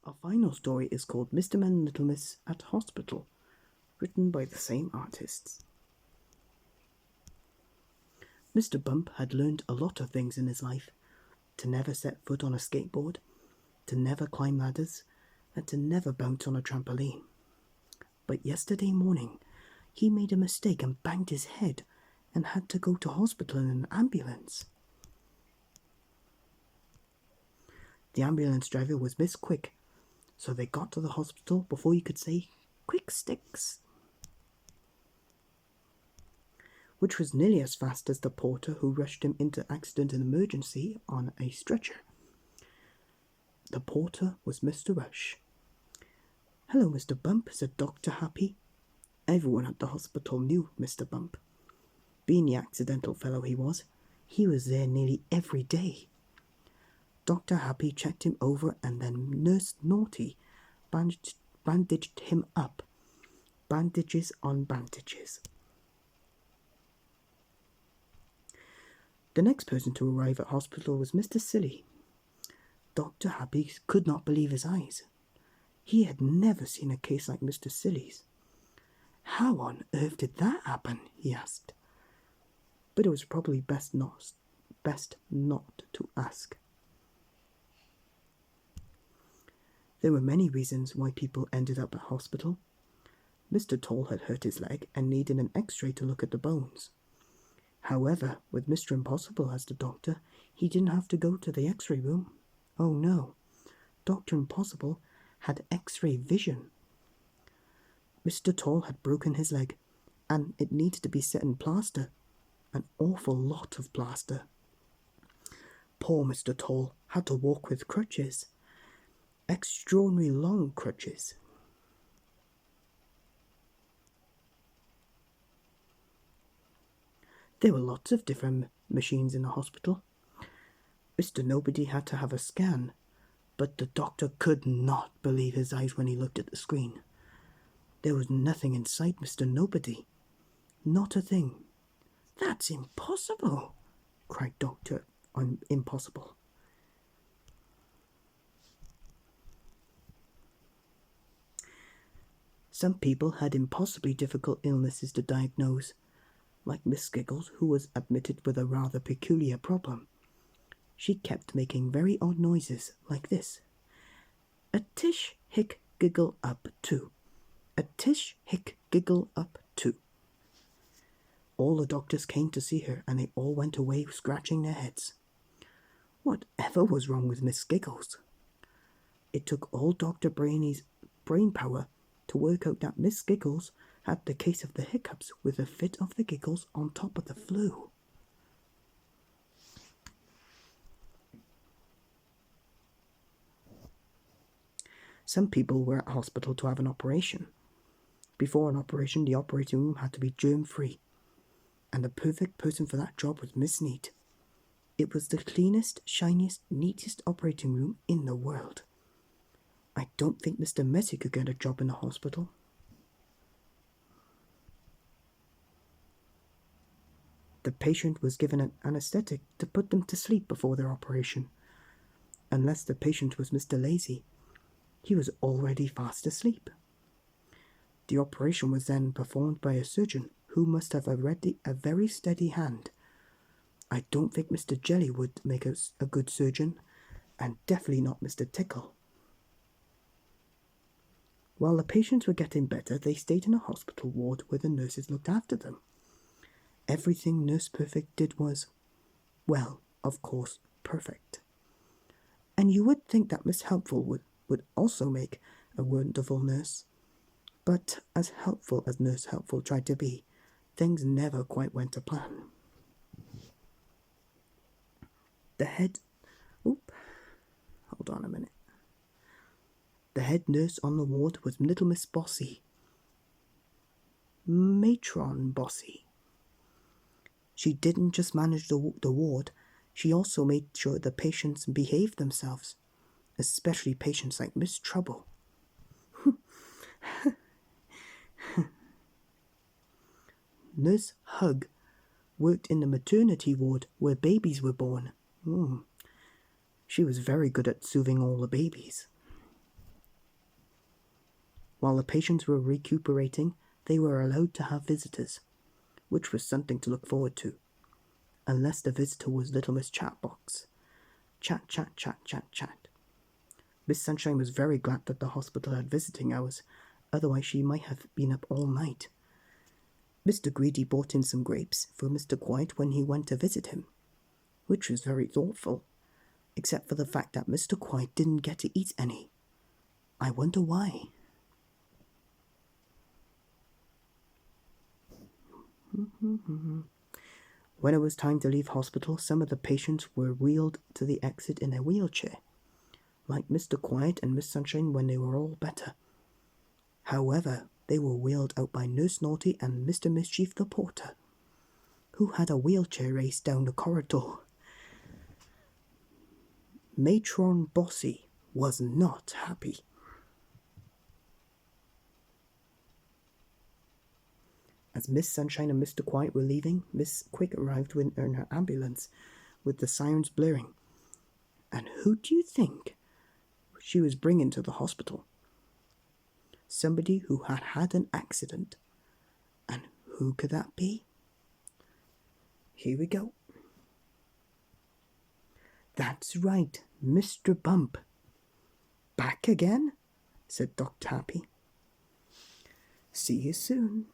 Our final story is called Mr. and Little Miss at Hospital, written by the same artists. Mr. Bump had learned a lot of things in his life: to never set foot on a skateboard, to never climb ladders, and to never bounce on a trampoline. But yesterday morning, he made a mistake and banged his head and had to go to hospital in an ambulance. The ambulance driver was Miss Quick, so they got to the hospital before you could say "quick sticks," which was nearly as fast as the porter who rushed him into accident and emergency on a stretcher. The porter was Mr. Rush. "Hello, Mr. Bump," said Dr. Happy. Everyone at the hospital knew Mr. Bump. Being the accidental fellow he was there nearly every day. Dr. Happy checked him over, and then Nurse Naughty bandaged him up. Bandages on bandages. The next person to arrive at hospital was Mr. Silly. Dr. Happy could not believe his eyes. He had never seen a case like Mr. Silly's. "How on earth did that happen?" he asked. But it was probably best not to ask. There were many reasons why people ended up at hospital. Mr. Tall had hurt his leg and needed an x-ray to look at the bones. However, with Mr. Impossible as the doctor, he didn't have to go to the x-ray room. Oh no, Dr. Impossible had x-ray vision. Mr. Tall had broken his leg, and it needed to be set in plaster. An awful lot of plaster. Poor Mr. Tall had to walk with crutches. Extraordinarily long crutches. There were lots of different machines in the hospital. Mr. Nobody had to have a scan, but the doctor could not believe his eyes when he looked at the screen. There was nothing inside Mr. Nobody. Not a thing. "That's impossible," cried Dr. Impossible. Some people had impossibly difficult illnesses to diagnose, like Miss Giggles, who was admitted with a rather peculiar problem. She kept making very odd noises, like this: "A tish, hick, giggle up, two. A tish, hick, giggle up, two." All the doctors came to see her, and they all went away scratching their heads. Whatever was wrong with Miss Giggles? It took all Dr. Brainy's brain power to work out that Miss Giggles had the case of the hiccups with a fit of the giggles on top of the flu. Some people were at hospital to have an operation. Before an operation, the operating room had to be germ-free, and the perfect person for that job was Miss Neat. It was the cleanest, shiniest, neatest operating room in the world. I don't think Mr. Messy could get a job in the hospital. The patient was given an anesthetic to put them to sleep before their operation. Unless the patient was Mr. Lazy, he was already fast asleep. The operation was then performed by a surgeon who must have a very steady hand. I don't think Mr. Jelly would make a good surgeon, and definitely not Mr. Tickle. While the patients were getting better, they stayed in a hospital ward where the nurses looked after them. Everything Nurse Perfect did was, well, of course, perfect. And you would think that Miss Helpful would also make a wonderful nurse. But as helpful as Nurse Helpful tried to be, things never quite went to plan. The head nurse on the ward was Little Miss Bossy. Matron Bossy. She didn't just manage the ward, she also made sure the patients behaved themselves, especially patients like Miss Trouble. Nurse Hug worked in the maternity ward where babies were born. She was very good at soothing all the babies. While the patients were recuperating, they were allowed to have visitors, which was something to look forward to, unless the visitor was Little Miss Chatbox. Chat, chat, chat, chat, chat. Miss Sunshine was very glad that the hospital had visiting hours, otherwise she might have been up all night. Mr. Greedy brought in some grapes for Mr. Quiet when he went to visit him, which was very thoughtful, except for the fact that Mr. Quiet didn't get to eat any. I wonder why. When it was time to leave hospital, some of the patients were wheeled to the exit in a wheelchair, like Mr. Quiet and Miss Sunshine when they were all better. However, they were wheeled out by Nurse Naughty and Mr. Mischief the porter, who had a wheelchair race down the corridor. Matron Bossy was not happy. As Miss Sunshine and Mr. Quiet were leaving, Miss Quick arrived in her ambulance with the sirens blaring. And who do you think she was bringing to the hospital? Somebody who had had an accident. And who could that be? Here we go. That's right, Mr. Bump. Back again? Said Dr. Happy. See you soon.